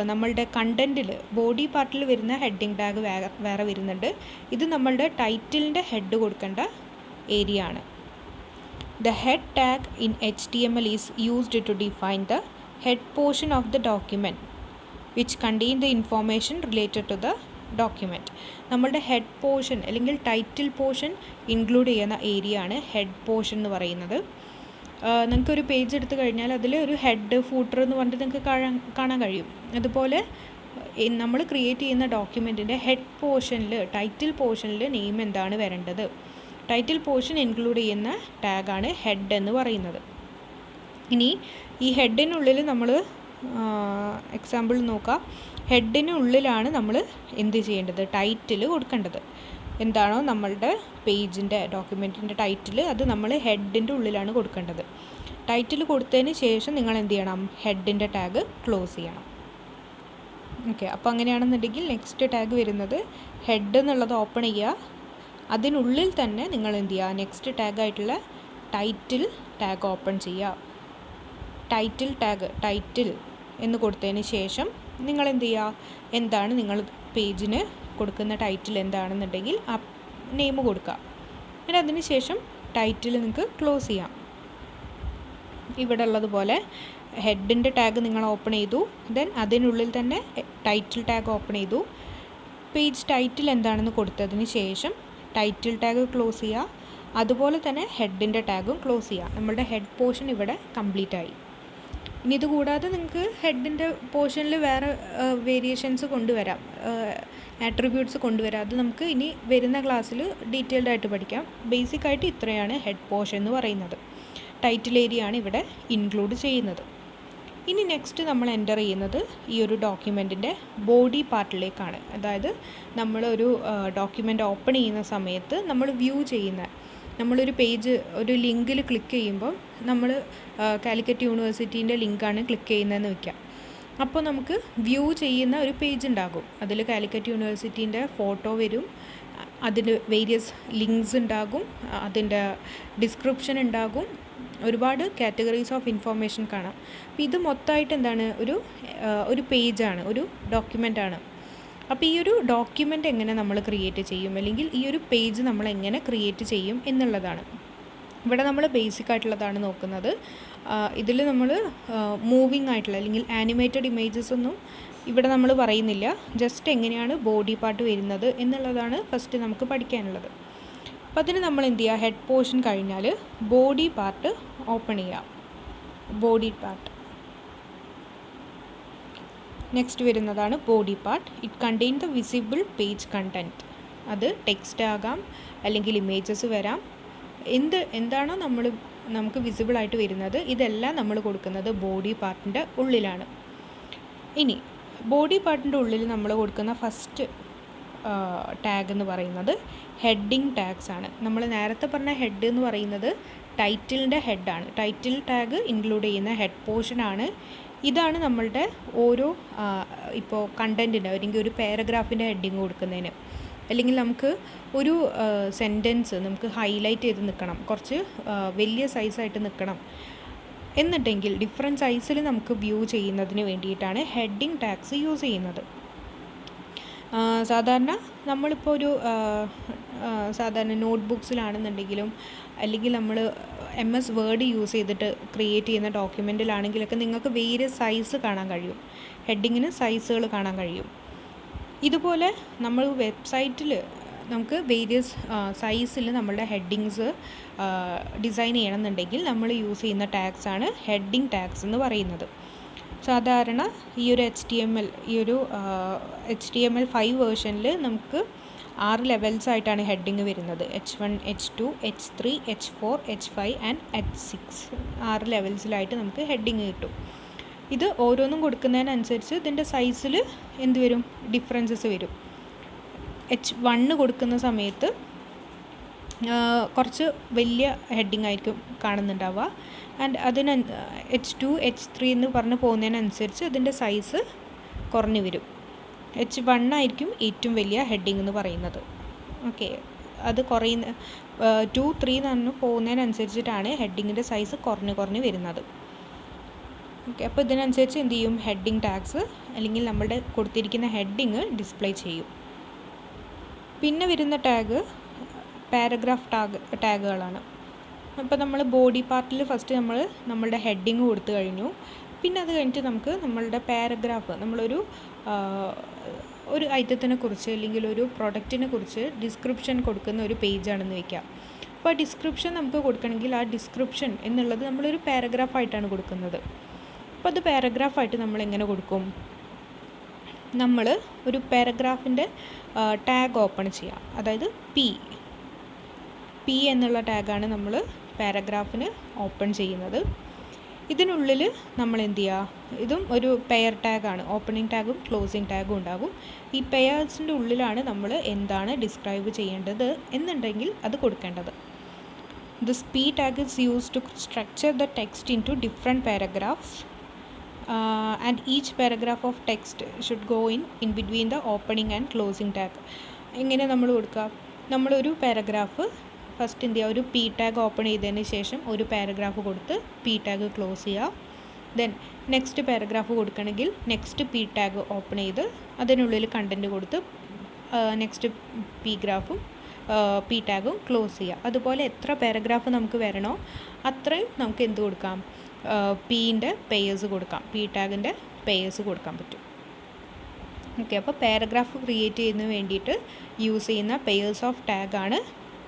നമ്മളുടെ കണ്ടൻറ്റിൽ ബോഡി പാർട്ടിൽ വരുന്ന ഹെഡിങ് ടാഗ് വേറെ വരുന്നുണ്ട്. ഇത് നമ്മളുടെ ടൈറ്റിലിൻ്റെ ഹെഡ് കൊടുക്കേണ്ട ഏരിയ ആണ്. The head tag in HTML is used to define the head portion of the document which contain the information related to the document. നമ്മളുടെ ഹെഡ് പോർഷൻ അല്ലെങ്കിൽ ടൈറ്റിൽ പോർഷൻ ഇൻക്ലൂഡ് ചെയ്യുന്ന area ആണ് head portion എന്ന് പറയുന്നത്. നിങ്ങൾക്കൊരു page എടുത്തു കഴിഞ്ഞാൽ അതിൽ ഒരു ഹെഡ് ഫൂട്ടർ എന്ന് പറഞ്ഞിട്ട് നിങ്ങൾക്ക് കാണാൻ കഴിയും. അതുപോലെ നമ്മൾ ക്രിയേറ്റ് ചെയ്യുന്ന ഡോക്യുമെൻറ്റിൻ്റെ ഹെഡ് പോർഷനിൽ, ടൈറ്റിൽ പോർഷനിൽ നെയിം എന്താണ് വരേണ്ടത്, ടൈറ്റിൽ പോർഷൻ ഇൻക്ലൂഡ് ചെയ്യുന്ന ടാഗാണ് ഹെഡ് എന്ന് പറയുന്നത്. ഇനി ഈ ഹെഡിനുള്ളിൽ നമ്മൾ എക്സാമ്പിൾ നോക്കാം. ഹെഡിനുള്ളിലാണ് നമ്മൾ എന്ത് ചെയ്യേണ്ടത്, ടൈറ്റിൽ കൊടുക്കേണ്ടത്. എന്താണോ നമ്മളുടെ പേജിൻ്റെ ഡോക്യുമെൻറ്റിൻ്റെ ടൈറ്റിൽ, അത് നമ്മൾ ഹെഡിൻ്റെ ഉള്ളിലാണ് കൊടുക്കേണ്ടത്. ടൈറ്റിൽ കൊടുത്തതിന് ശേഷം നിങ്ങൾ എന്ത് ചെയ്യണം, ഹെഡിൻ്റെ ടാഗ് ക്ലോസ് ചെയ്യണം. ഓക്കെ, അപ്പോൾ അങ്ങനെയാണെന്നുണ്ടെങ്കിൽ നെക്സ്റ്റ് ടാഗ് വരുന്നത് ഹെഡ് എന്നുള്ളത് ഓപ്പൺ ചെയ്യുക. അതിനുള്ളിൽ തന്നെ നിങ്ങൾ എന്ത് ചെയ്യുക, നെക്സ്റ്റ് ടാഗായിട്ടുള്ള ടൈറ്റിൽ ടാഗ് ഓപ്പൺ ചെയ്യുക. ടൈറ്റിൽ എന്ന് കൊടുത്തതിന് ശേഷം നിങ്ങൾ എന്ത് ചെയ്യുക, എന്താണ് നിങ്ങൾ പേജിന് കൊടുക്കുന്ന ടൈറ്റിൽ എന്താണെന്നുണ്ടെങ്കിൽ ആ നെയിം കൊടുക്കുക. പിന്നെ അതിന് ശേഷം ടൈറ്റിൽ നിങ്ങൾക്ക് ക്ലോസ് ചെയ്യാം. ഇവിടെ ഉള്ളതുപോലെ ഹെഡിൻ്റെ ടാഗ് നിങ്ങൾ ഓപ്പൺ ചെയ്തു. ദെൻ അതിനുള്ളിൽ തന്നെ ടൈറ്റിൽ ടാഗ് ഓപ്പൺ ചെയ്തു. പേജ് ടൈറ്റിൽ എന്താണെന്ന് കൊടുത്തതിന് ശേഷം ടൈറ്റിൽ ടാഗ് ക്ലോസ് ചെയ്യുക. അതുപോലെ തന്നെ ഹെഡിൻ്റെ ടാഗും ക്ലോസ് ചെയ്യുക. നമ്മളുടെ ഹെഡ് പോർഷൻ ഇവിടെ കംപ്ലീറ്റ് ആയി. ഇനി ഇത് കൂടാതെ നിങ്ങൾക്ക് ഹെഡിൻ്റെ പോർഷനിൽ വേറെ വേരിയേഷൻസ് കൊണ്ടുവരാം, ആട്രിബ്യൂട്ട്സ് കൊണ്ടുവരാം. അത് നമുക്ക് ഇനി വരുന്ന ക്ലാസ്സിൽ ഡീറ്റെയിൽഡ് ആയിട്ട് പഠിക്കാം. ബേസിക്കായിട്ട് ഇത്രയാണ് ഹെഡ് പോർഷൻ എന്ന് പറയുന്നത്. ടൈറ്റിൽ ഏരിയ ആണ് ഇവിടെ ഇൻക്ലൂഡ് ചെയ്യുന്നത്. ഇനി നെക്സ്റ്റ് നമ്മൾ എൻ്റർ ചെയ്യുന്നത് ഈ ഒരു ഡോക്യുമെൻറ്റിൻ്റെ ബോഡി പാർട്ടിലേക്കാണ്. അതായത് നമ്മളൊരു ഡോക്യുമെൻ്റ് ഓപ്പൺ ചെയ്യുന്ന സമയത്ത് നമ്മൾ വ്യൂ ചെയ്യുന്ന, നമ്മളൊരു പേജ് ഒരു ലിങ്കിൽ ക്ലിക്ക് ചെയ്യുമ്പോൾ നമ്മൾ കാലിക്കറ്റ് യൂണിവേഴ്സിറ്റീൻ്റെ ലിങ്കാണ് ക്ലിക്ക് ചെയ്യുന്നതെന്ന് വയ്ക്കാം. അപ്പോൾ നമുക്ക് വ്യൂ ചെയ്യുന്ന ഒരു പേജ് ഉണ്ടാകും. അതിൽ കാലിക്കറ്റ് യൂണിവേഴ്സിറ്റീൻ്റെ ഫോട്ടോ വരും, അതിന് വേരിയസ് ലിങ്ക്സ് ഉണ്ടാകും, അതിൻ്റെ ഡിസ്ക്രിപ്ഷൻ ഉണ്ടാകും, ഒരുപാട് കാറ്റഗറീസ് ഓഫ് ഇൻഫോർമേഷൻ കാണാം. അപ്പോൾ ഇത് മൊത്തമായിട്ട് എന്താണ്, ഒരു പേജാണ്, ഒരു ഡോക്യുമെൻ്റാണ്. അപ്പോൾ ഈ ഒരു ഡോക്യുമെൻ്റ് എങ്ങനെ നമ്മൾ ക്രിയേറ്റ് ചെയ്യും, അല്ലെങ്കിൽ ഈ ഒരു പേജ് നമ്മൾ എങ്ങനെ ക്രിയേറ്റ് ചെയ്യും എന്നുള്ളതാണ് ഇവിടെ നമ്മൾ ബേസിക് ആയിട്ടുള്ളതാണ് നോക്കുന്നത്. ഇതിൽ നമ്മൾ മൂവിങ് ആയിട്ടുള്ള അല്ലെങ്കിൽ ആനിമേറ്റഡ് ഇമേജസ് ഒന്നും ഇവിടെ നമ്മൾ പറയുന്നില്ല. ജസ്റ്റ് എങ്ങനെയാണ് ബോഡി പാർട്ട് വരുന്നത് എന്നുള്ളതാണ് ഫസ്റ്റ് നമുക്ക് പഠിക്കാനുള്ളത്. അപ്പോൾ അതിന് നമ്മൾ എന്ത് ചെയ്യുക, ഹെഡ് പോർഷൻ കഴിഞ്ഞാൽ ബോഡി പാർട്ട് ഓപ്പൺ ചെയ്യുക. ബോഡി പാർട്ട് നെക്സ്റ്റ് വരുന്നതാണ് body part. It contain the visible page content. അത് ടെക്സ്റ്റ് ആകാം, അല്ലെങ്കിൽ ഇമേജസ് വരാം, എന്താണോ നമുക്ക് വിസിബിളായിട്ട് വരുന്നത് ഇതെല്ലാം നമ്മൾ കൊടുക്കുന്നത് ബോഡി പാർട്ടിൻ്റെ ഉള്ളിലാണ്. ഇനി ബോഡി പാർട്ടിൻ്റെ ഉള്ളിൽ നമ്മൾ കൊടുക്കുന്ന ഫസ്റ്റ് ടാഗ് എന്ന് പറയുന്നത് ഹെഡിങ് ടാഗ്സ് ആണ്. നമ്മൾ നേരത്തെ പറഞ്ഞ ഹെഡ് എന്ന് പറയുന്നത് ടൈറ്റിലിൻ്റെ ഹെഡാണ്. ടൈറ്റിൽ ടാഗ് ഇൻക്ലൂഡ് ചെയ്യുന്ന ഹെഡ് പോർഷനാണ്. ഇതാണ് നമ്മളുടെ ഓരോ ഇപ്പോൾ കണ്ടൻറ്റിന് അല്ലെങ്കിൽ ഒരു പാരഗ്രാഫിൻ്റെ ഹെഡിങ് കൊടുക്കുന്നതിന്, അല്ലെങ്കിൽ നമുക്ക് ഒരു സെൻറ്റൻസ് നമുക്ക് ഹൈലൈറ്റ് ചെയ്ത് നിൽക്കണം, കുറച്ച് വലിയ സൈസായിട്ട് നിൽക്കണം എന്നുണ്ടെങ്കിൽ ഡിഫറെൻറ്റ് സൈസിൽ നമുക്ക് വ്യൂ ചെയ്യുന്നതിന് വേണ്ടിയിട്ടാണ് ഹെഡിങ് ടാഗ്സ് യൂസ് ചെയ്യുന്നത്. സാധാരണ നമ്മളിപ്പോൾ ഒരു സാധാരണ നോട്ട്ബുക്സിലാണെന്നുണ്ടെങ്കിലും അല്ലെങ്കിൽ നമ്മൾ MS വേർഡ് യൂസ് ചെയ്തിട്ട് ക്രിയേറ്റ് ചെയ്യുന്ന ഡോക്യുമെൻറ്റിലാണെങ്കിലൊക്കെ നിങ്ങൾക്ക് വേരിയസ് സൈസ് കാണാൻ കഴിയും, ഹെഡിങ്ങിന് സൈസുകൾ കാണാൻ കഴിയും. ഇതുപോലെ നമ്മൾ വെബ്സൈറ്റിൽ നമുക്ക് വേരിയസ് സൈസിൽ നമ്മളുടെ ഹെഡിങ്സ് ഡിസൈൻ ചെയ്യണമെന്നുണ്ടെങ്കിൽ നമ്മൾ യൂസ് ചെയ്യുന്ന ടാഗ്സാണ് ഹെഡിങ് ടാഗ്സ് എന്ന് പറയുന്നത്. സാധാരണ ഈ ഒരു HTML5 വേർഷനിൽ നമുക്ക് 6 ലെവൽസ് ആയിട്ടാണ് ഹെഡിങ് വരുന്നത്. H1, H2, H3, H4, H5 and H6 6 ലെവൽസിലായിട്ട് നമുക്ക് ഹെഡിങ് കിട്ടും. ഇത് ഓരോന്നും കൊടുക്കുന്നതിനനുസരിച്ച് ഇതിൻ്റെ സൈസിൽ എന്ത് വരും, ഡിഫറൻസസ് വരും. H1 കൊടുക്കുന്ന സമയത്ത് കുറച്ച് വലിയ ഹെഡിങ് ആയിരിക്കും കാണുന്നുണ്ടാവുക, ആൻഡ് അതിന് H2, H3 എന്ന് പറഞ്ഞ് പോകുന്നതിനനുസരിച്ച് അതിൻ്റെ സൈസ് കുറഞ്ഞു വരും. H1 ആയിരിക്കും ഏറ്റവും വലിയ ഹെഡിങ് എന്ന് പറയുന്നത്. ഓക്കെ, അത് കുറയുന്ന 2, 3 എന്ന് പറഞ്ഞ് പോകുന്നതിനനുസരിച്ചിട്ടാണ് ഹെഡിങ്ങിൻ്റെ സൈസ് കുറഞ്ഞ് വരുന്നത്. ഓക്കെ, അപ്പോൾ ഇതിനനുസരിച്ച് എന്ത് ചെയ്യും, ഹെഡിങ് ടാഗ്സ് അല്ലെങ്കിൽ നമ്മളുടെ കൊടുത്തിരിക്കുന്ന ഹെഡിങ് ഡിസ്പ്ലേ ചെയ്യും. പിന്നെ വരുന്ന ടാഗ് പാരഗ്രാഫ് ടാഗുകളാണ്. അപ്പോൾ നമ്മൾ ബോഡി പാർട്ടിൽ ഫസ്റ്റ് നമ്മളുടെ ഹെഡിങ് കൊടുത്തു കഴിഞ്ഞു. പിന്നെ അത് കഴിഞ്ഞിട്ട് നമുക്ക് നമ്മളുടെ പാരഗ്രാഫ്, നമ്മളൊരു ഐറ്റത്തിനെ കുറിച്ച് അല്ലെങ്കിൽ ഒരു പ്രൊഡക്റ്റിനെ കുറിച്ച് ഡിസ്ക്രിപ്ഷൻ കൊടുക്കുന്ന ഒരു പേജാണെന്ന് വയ്ക്കാം. അപ്പോൾ ആ ഡിസ്ക്രിപ്ഷൻ നമുക്ക് കൊടുക്കണമെങ്കിൽ ആ ഡിസ്ക്രിപ്ഷൻ എന്നുള്ളത് നമ്മളൊരു പാരഗ്രാഫായിട്ടാണ് കൊടുക്കുന്നത്. അപ്പോൾ അത് പാരഗ്രാഫായിട്ട് നമ്മൾ എങ്ങനെ കൊടുക്കും, നമ്മൾ ഒരു പാരഗ്രാഫിൻ്റെ ടാഗ് ഓപ്പൺ ചെയ്യാം. അതായത് പി എന്നുള്ള ടാഗാണ് നമ്മൾ പാരഗ്രാഫിന് ഓപ്പൺ ചെയ്യുന്നത്. ഇതിനുള്ളിൽ നമ്മൾ എന്ത് ചെയ്യുക, ഇതും ഒരു പെയർ ടാഗാണ്, ഓപ്പണിംഗ് ടാഗും ക്ലോസിംഗ് ടാഗും ഉണ്ടാകും. ഈ പെയേഴ്സിൻ്റെ ഉള്ളിലാണ് നമ്മൾ എന്താണ് ഡിസ്ക്രൈബ് ചെയ്യേണ്ടത് എന്നുണ്ടെങ്കിൽ അത് കൊടുക്കേണ്ടത്. This P tag is used to structure the text into different paragraphs, and each paragraph of text should go in between the opening and closing tag. എങ്ങനെ നമ്മൾ കൊടുക്കുക, നമ്മളൊരു പാരഗ്രാഫ് ഫസ്റ്റ് എന്ത് ചെയ്യുക, ഒരു P tag ഓപ്പൺ ചെയ്തതിന് ശേഷം ഒരു പാരഗ്രാഫ് കൊടുത്ത് P tag ക്ലോസ് ചെയ്യുക. ദെൻ നെക്സ്റ്റ് പാരഗ്രാഫ് കൊടുക്കണമെങ്കിൽ നെക്സ്റ്റ് P tag ഓപ്പൺ ചെയ്ത് അതിനുള്ളിൽ കണ്ടൻറ്റ് കൊടുത്ത് നെക്സ്റ്റ് P ടാഗും ക്ലോസ് ചെയ്യുക. അതുപോലെ എത്ര പാരഗ്രാഫ് നമുക്ക് വരണോ അത്രയും നമുക്ക് എന്ത് കൊടുക്കാം, Pൻ്റെ പെയേഴ്സ് കൊടുക്കാം, P ടാഗിൻ്റെ പെയേഴ്സ് കൊടുക്കാൻ പറ്റും. ഓക്കെ, അപ്പോൾ പാരഗ്രാഫ് ക്രിയേറ്റ് ചെയ്യുന്നതിന് വേണ്ടിയിട്ട് യൂസ് ചെയ്യുന്ന പെയേഴ്സ് ഓഫ് ടാഗാണ്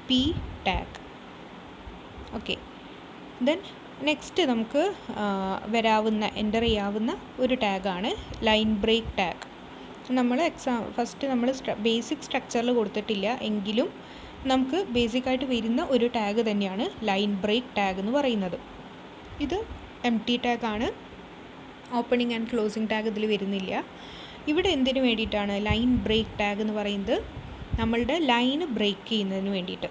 P tag. Okay, then next നമുക്ക് എൻ്റർ ചെയ്യാവുന്ന ഒരു ടാഗാണ് ലൈൻ ബ്രേക്ക് ടാഗ്. നമ്മൾ ഫസ്റ്റ് നമ്മൾ ബേസിക് സ്ട്രക്ചറിൽ കൊടുത്തിട്ടില്ല എങ്കിലും നമുക്ക് ബേസിക്കായിട്ട് വരുന്ന ഒരു ടാഗ് തന്നെയാണ് ലൈൻ ബ്രേക്ക് ടാഗ് എന്ന് പറയുന്നത്. ഇത് empty ടാഗാണ്, ഓപ്പണിംഗ് ആൻഡ് ക്ലോസിംഗ് ടാഗ് ഇതിൽ വരുന്നില്ല. ഇവിടെ എന്തിനു വേണ്ടിയിട്ടാണ് ലൈൻ ബ്രേക്ക് ടാഗ് എന്ന് പറയുന്നത്, നമ്മളുടെ ലൈന് ബ്രേക്ക് ചെയ്യുന്നതിന് വേണ്ടിയിട്ട്.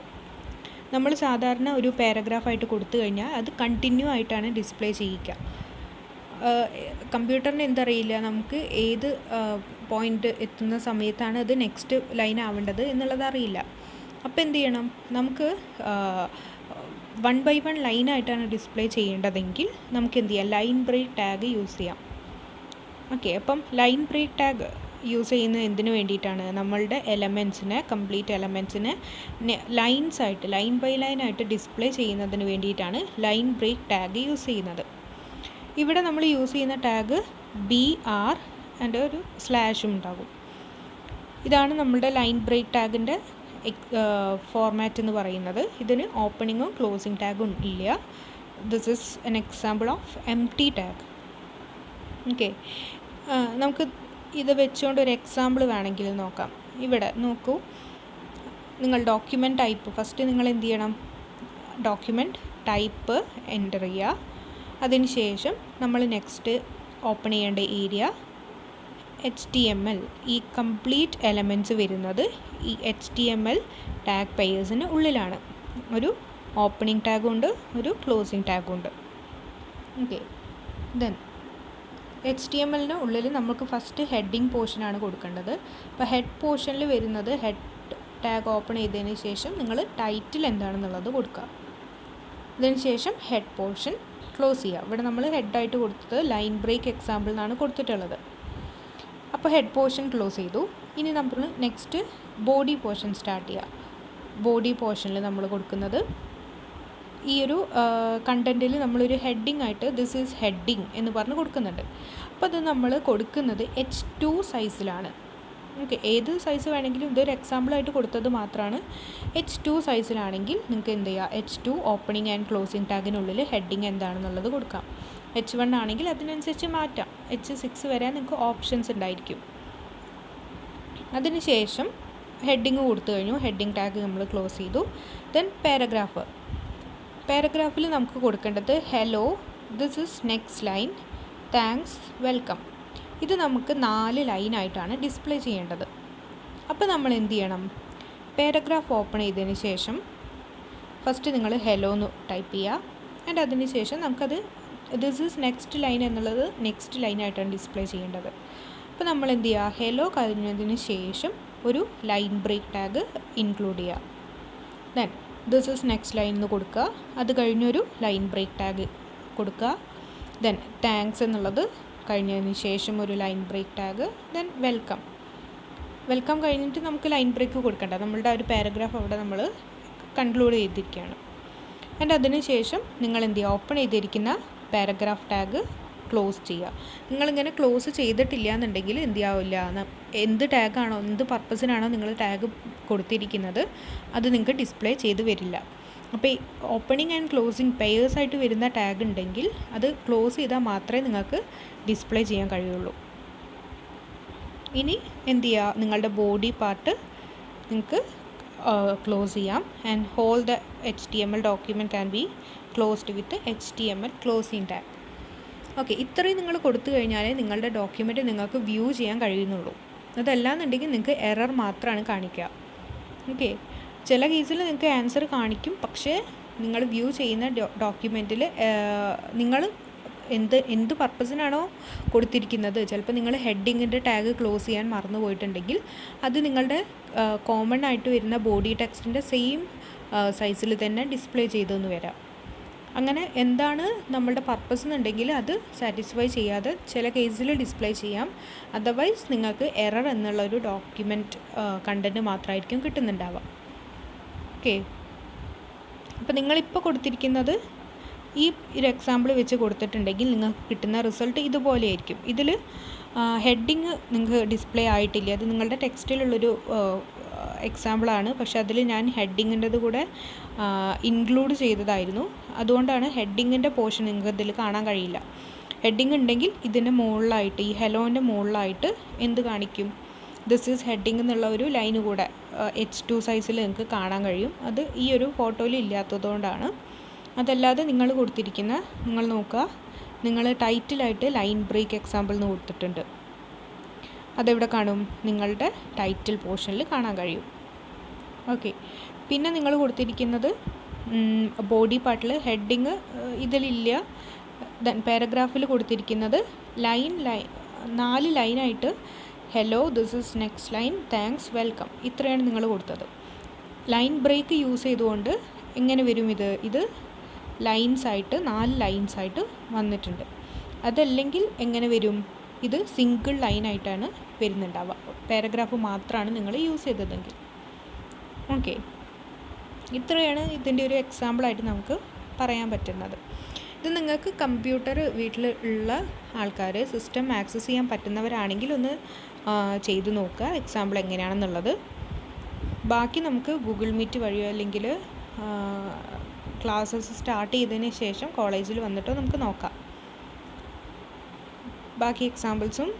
നമ്മൾ സാധാരണ ഒരു പാരഗ്രാഫായിട്ട് കൊടുത്തു കഴിഞ്ഞാൽ അത് കണ്ടിന്യൂ ആയിട്ടാണ് ഡിസ്പ്ലേ ചെയ്യിക്കുക. കമ്പ്യൂട്ടറിന് എന്തറിയില്ല, നമുക്ക് ഏത് പോയിൻ്റ് എത്തുന്ന സമയത്താണ് അത് നെക്സ്റ്റ് ലൈൻ ആവേണ്ടത് എന്നുള്ളത് അറിയില്ല. അപ്പോൾ എന്ത് ചെയ്യണം, നമുക്ക് 1 by 1 ലൈനായിട്ടാണ് ഡിസ്പ്ലേ ചെയ്യേണ്ടതെങ്കിൽ നമുക്ക് എന്ത് ചെയ്യാം, ലൈൻ ബ്രേക്ക് ടാഗ് യൂസ് ചെയ്യാം. ഓക്കെ, അപ്പം ലൈൻ ബ്രേക്ക് ടാഗ് യൂസ് ചെയ്യുന്നത് എന്തിനു വേണ്ടിയിട്ടാണ്, നമ്മളുടെ കംപ്ലീറ്റ് എലമെൻറ്റ്സിനെ ലൈൻസായിട്ട് ലൈൻ ബൈ ലൈനായിട്ട് ഡിസ്പ്ലേ ചെയ്യുന്നതിന് വേണ്ടിയിട്ടാണ് ലൈൻ ബ്രേക്ക് ടാഗ് യൂസ് ചെയ്യുന്നത്. ഇവിടെ നമ്മൾ യൂസ് ചെയ്യുന്ന ടാഗ് BR ആൻഡ് ഒരു സ്ലാഷും ഉണ്ടാകും. ഇതാണ് നമ്മളുടെ ലൈൻ ബ്രേക്ക് ടാഗിൻ്റെ ഫോർമാറ്റ് എന്ന് പറയുന്നത്. ഇതിന് ഓപ്പണിങ്ങും ക്ലോസിംഗ് ടാഗും ഇല്ല. This is an example of empty tag. Okay, നമുക്ക് ഇത് വെച്ചുകൊണ്ട് ഒരു എക്സാമ്പിൾ വേണമെങ്കിൽ നോക്കാം. ഇവിടെ നോക്കൂ, നിങ്ങൾ ഡോക്യുമെൻറ്റ് ടൈപ്പ് ഫസ്റ്റ് നിങ്ങൾ എന്ത് ചെയ്യണം, ഡോക്യുമെൻറ്റ് ടൈപ്പ് എൻ്റർ ചെയ്യുക. അതിനുശേഷം നമ്മൾ നെക്സ്റ്റ് ഓപ്പൺ ചെയ്യേണ്ട ഏരിയ HTML. ഈ കംപ്ലീറ്റ് എലമെൻറ്റ്സ് വരുന്നത് ഈ HTML ടാഗ് പെയേഴ്സിന് ഉള്ളിലാണ്. ഒരു ഓപ്പണിംഗ് ടാഗുണ്ട്, ഒരു ക്ലോസിംഗ് ടാഗുണ്ട്. ഓക്കെ, ദെൻ HTML ഉള്ളിൽ നമുക്ക് ഫസ്റ്റ് ഹെഡിങ് പോർഷനാണ് കൊടുക്കേണ്ടത്. അപ്പോൾ ഹെഡ് പോർഷനിൽ വരുന്നത് ഹെഡ് ടാഗ് ഓപ്പൺ ചെയ്തതിന് ശേഷം നിങ്ങൾ ടൈറ്റിൽ എന്താണെന്നുള്ളത് കൊടുക്കുക. അതിന് ശേഷം ഹെഡ് പോർഷൻ ക്ലോസ് ചെയ്യുക. ഇവിടെ നമ്മൾ ഹെഡായിട്ട് കൊടുത്തത് ലൈൻ ബ്രേക്ക് എക്സാമ്പിൾ എന്നാണ് കൊടുത്തിട്ടുള്ളത്. അപ്പോൾ ഹെഡ് പോർഷൻ ക്ലോസ് ചെയ്തു. ഇനി നമ്മൾ നെക്സ്റ്റ് ബോഡി പോർഷൻ സ്റ്റാർട്ട് ചെയ്യുക. ബോഡി പോർഷനിൽ നമ്മൾ കൊടുക്കുന്നത് ഈ ഒരു കണ്ടൻറ്റിൽ നമ്മളൊരു ഹെഡിങ് ആയിട്ട് ദിസ് ഈസ് ഹെഡിങ് എന്ന് പറഞ്ഞ് കൊടുക്കുന്നുണ്ട്. അപ്പോൾ അത് നമ്മൾ കൊടുക്കുന്നത് H2 സൈസിലാണ്. ഓക്കെ, ഏത് സൈസ് വേണമെങ്കിലും, ഇതൊരു എക്സാമ്പിളായിട്ട് കൊടുത്തത് മാത്രമാണ്. H2 സൈസിലാണെങ്കിൽ നിങ്ങൾക്ക് എന്ത് ചെയ്യുക, H2 ഓപ്പണിംഗ് ആൻഡ് ക്ലോസിംഗ് ടാഗിനുള്ളിൽ ഹെഡിങ് എന്താണെന്നുള്ളത് കൊടുക്കാം. H1 ആണെങ്കിൽ അതിനനുസരിച്ച് മാറ്റാം. H6 വരെ നിങ്ങൾക്ക് ഓപ്ഷൻസ് ഉണ്ടായിരിക്കും. അതിനുശേഷം ഹെഡിങ് കൊടുത്തു കഴിഞ്ഞു, ഹെഡിങ് ടാഗ് നമ്മൾ ക്ലോസ് ചെയ്തു. ദെൻ പാരഗ്രാഫിൽ നമുക്ക് കൊടുക്കേണ്ടത് hello, this is next line, thanks, welcome. ഇത് നമുക്ക് 4 ലൈനായിട്ടാണ് ഡിസ്പ്ലേ ചെയ്യേണ്ടത്. അപ്പോൾ നമ്മൾ എന്ത് ചെയ്യണം, പാരഗ്രാഫ് ഓപ്പൺ ചെയ്തതിന് ശേഷം ഫസ്റ്റ് നിങ്ങൾ ഹലോ എന്ന് ടൈപ്പ് ചെയ്യുക. ആൻഡ് അതിന് ശേഷം നമുക്കത് ദിസ് ഈസ് നെക്സ്റ്റ് ലൈൻ എന്നുള്ളത് നെക്സ്റ്റ് ലൈനായിട്ടാണ് ഡിസ്പ്ലേ ചെയ്യേണ്ടത്. അപ്പോൾ നമ്മൾ എന്ത് ചെയ്യുക, ഹലോ കഴിഞ്ഞതിന് ശേഷം ഒരു ലൈൻ ബ്രേക്ക് ടാഗ് ഇൻക്ലൂഡ് ചെയ്യുക. Then this is next line എന്ന് കൊടുക്കുക. അത് കഴിഞ്ഞൊരു ലൈൻ ബ്രേക്ക് ടാഗ് കൊടുക്കുക. ദെൻ താങ്ക്സ് എന്നുള്ളത് കഴിഞ്ഞതിന് ശേഷം ഒരു line break tag. Then welcome കഴിഞ്ഞിട്ട് നമുക്ക് ലൈൻ ബ്രേക്ക് കൊടുക്കണ്ട, നമ്മളുടെ ആ ഒരു പാരഗ്രാഫ് അവിടെ നമ്മൾ കൺക്ലൂഡ് ചെയ്തിരിക്കുകയാണ്. ആൻഡ് അതിന് ശേഷം നിങ്ങൾ എന്ത് ചെയ്യുക, ഓപ്പൺ ചെയ്തിരിക്കുന്ന പാരഗ്രാഫ് ടാഗ് ക്ലോസ് ചെയ്യുക. നിങ്ങളിങ്ങനെ ക്ലോസ് ചെയ്തിട്ടില്ല എന്നുണ്ടെങ്കിൽ എന്ത് ചെയ്യാവില്ല, എന്ത് ടാഗാണോ എന്ത് പർപ്പസിനാണോ നിങ്ങൾ ടാഗ് കൊടുത്തിരിക്കുന്നത് അത് നിങ്ങൾക്ക് ഡിസ്പ്ലേ ചെയ്ത് വരില്ല. അപ്പോൾ ഈ ഓപ്പണിംഗ് ആൻഡ് ക്ലോസിംഗ് പെയേഴ്സായിട്ട് വരുന്ന ടാഗ് ഉണ്ടെങ്കിൽ അത് ക്ലോസ് ചെയ്താൽ മാത്രമേ നിങ്ങൾക്ക് ഡിസ്പ്ലേ ചെയ്യാൻ കഴിയുള്ളൂ. ഇനി എന്ത് ചെയ്യുക, നിങ്ങളുടെ ബോഡി പാർട്ട് നിങ്ങൾക്ക് ക്ലോസ് ചെയ്യാം. And whole the HTML document can be closed with HTML closing tag. Okay, ഇത്രയും നിങ്ങൾ കൊടുത്തു കഴിഞ്ഞാലേ നിങ്ങളുടെ ഡോക്യുമെൻറ്റ് നിങ്ങൾക്ക് വ്യൂ ചെയ്യാൻ കഴിയുന്നുള്ളൂ. അതല്ലാന്നുണ്ടെങ്കിൽ നിങ്ങൾക്ക് എറർ മാത്രമാണ് കാണിക്കുക. ഓക്കെ, ചില കേസിൽ നിങ്ങൾക്ക് ആൻസർ കാണിക്കും, പക്ഷേ നിങ്ങൾ വ്യൂ ചെയ്യുന്ന ഡോക്യുമെൻറ്റിൽ നിങ്ങൾ എന്ത് പർപ്പസിനാണോ കൊടുത്തിരിക്കുന്നത്, ചിലപ്പോൾ നിങ്ങൾ ഹെഡിങ്ങിൻ്റെ ടാഗ് ക്ലോസ് ചെയ്യാൻ മറന്നു പോയിട്ടുണ്ടെങ്കിൽ അത് നിങ്ങളുടെ കോമൺ ആയിട്ട് വരുന്ന ബോഡി ടെക്സ്റ്റിൻ്റെ സെയിം സൈസിൽ തന്നെ ഡിസ്പ്ലേ ചെയ്തെന്ന് വരാം. അങ്ങനെ എന്താണ് നമ്മളുടെ പർപ്പസ് എന്നുണ്ടെങ്കിൽ അത് സാറ്റിസ്ഫൈ ചെയ്യാതെ ചില കേസിൽ ഡിസ്പ്ലേ ചെയ്യാം. അതർവൈസ് നിങ്ങൾക്ക് എറർ എന്നുള്ളൊരു ഡോക്യുമെൻറ്റ് കണ്ടൻറ്റ് മാത്രമായിരിക്കും കിട്ടുന്നുണ്ടാവുക. ഓക്കെ, അപ്പോൾ നിങ്ങളിപ്പോൾ കൊടുത്തിരിക്കുന്നത് ഈ ഒരു എക്സാമ്പിൾ വെച്ച് കൊടുത്തിട്ടുണ്ടെങ്കിൽ നിങ്ങൾക്ക് കിട്ടുന്ന റിസൾട്ട് ഇതുപോലെ ആയിരിക്കും. ഇതിൽ ഹെഡിങ് നിങ്ങൾക്ക് ഡിസ്പ്ലേ ആയിട്ടില്ല, അത് നിങ്ങളുടെ ടെക്സ്റ്റിലുള്ളൊരു എക്സാമ്പിളാണ്. പക്ഷെ അതിൽ ഞാൻ ഹെഡിങ്ങിൻ്റെത് കൂടെ ഇൻക്ലൂഡ് ചെയ്തതായിരുന്നു. അതുകൊണ്ടാണ് ഹെഡിങ്ങിൻ്റെ പോർഷൻ നിങ്ങൾക്ക് ഇതിൽ കാണാൻ കഴിയില്ല. ഹെഡിങ് ഉണ്ടെങ്കിൽ ഇതിൻ്റെ മുകളിലായിട്ട്, ഈ ഹെലോൻ്റെ മുകളിലായിട്ട് എന്ത് കാണിക്കും, ദിസ് ഈസ് ഹെഡിങ് എന്നുള്ള ഒരു ലൈന് കൂടെ H2 സൈസിൽ നിങ്ങൾക്ക് കാണാൻ കഴിയും. അത് ഈ ഒരു ഫോട്ടോയിൽ ഇല്ലാത്തതുകൊണ്ടാണ്. അതല്ലാതെ നിങ്ങൾ കൊടുത്തിരിക്കുന്ന, നിങ്ങൾ നോക്കുക, നിങ്ങൾ ടൈറ്റിലായിട്ട് ലൈൻ ബ്രേക്ക് എക്സാമ്പിൾ എന്ന് കൊടുത്തിട്ടുണ്ട്. അതെവിടെ കാണും, നിങ്ങളുടെ ടൈറ്റിൽ പോർഷനിൽ കാണാൻ കഴിയും. ഓക്കെ, പിന്നെ നിങ്ങൾ കൊടുത്തിരിക്കുന്നത് ബോഡി പാർട്ടിൽ ഹെഡിങ് ഇതിലില്ല. ദെൻ പാരഗ്രാഫിൽ കൊടുത്തിരിക്കുന്നത് 4 ലൈനായിട്ട് hello, this is next line, thanks, welcome, ഇത്രയാണ് നിങ്ങൾ കൊടുത്തത്. ലൈൻ ബ്രേക്ക് യൂസ് ചെയ്തുകൊണ്ട് എങ്ങനെ വരും, ഇത് ലൈൻസായിട്ട് 4 ലൈൻസായിട്ട് വന്നിട്ടുണ്ട്. അതല്ലെങ്കിൽ എങ്ങനെ വരും, ഇത് സിംഗിൾ ലൈനായിട്ടാണ് വരുന്നുണ്ടാവുക, പാരഗ്രാഫ് മാത്രമാണ് നിങ്ങൾ യൂസ് ചെയ്തതെങ്കിൽ. ഓക്കെ, ഇത്രയാണ് ഇതിൻ്റെ ഒരു എക്സാമ്പിളായിട്ട് നമുക്ക് പറയാൻ പറ്റുന്നത്. ഇത് നിങ്ങൾക്ക് കമ്പ്യൂട്ടർ വീട്ടിൽ ഉള്ള ആൾക്കാർ, സിസ്റ്റം ആക്സസ് ചെയ്യാൻ പറ്റുന്നവരാണെങ്കിൽ ഒന്ന് ചെയ്തു നോക്കുക എക്സാമ്പിൾ എങ്ങനെയാണെന്നുള്ളത്. ബാക്കി നമുക്ക് ഗൂഗിൾ മീറ്റ് വഴിയോ അല്ലെങ്കിൽ ക്ലാസ്സസ് സ്റ്റാർട്ട് ചെയ്തതിന് ശേഷം കോളേജിൽ വന്നിട്ടോ നമുക്ക് നോക്കാം. ബാക്കി എക്സാമ്പിൾസും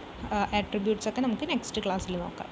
ആട്രിബ്യൂട്ട്സൊക്കെ നമുക്ക് നെക്സ്റ്റ് ക്ലാസ്സിൽ നോക്കാം.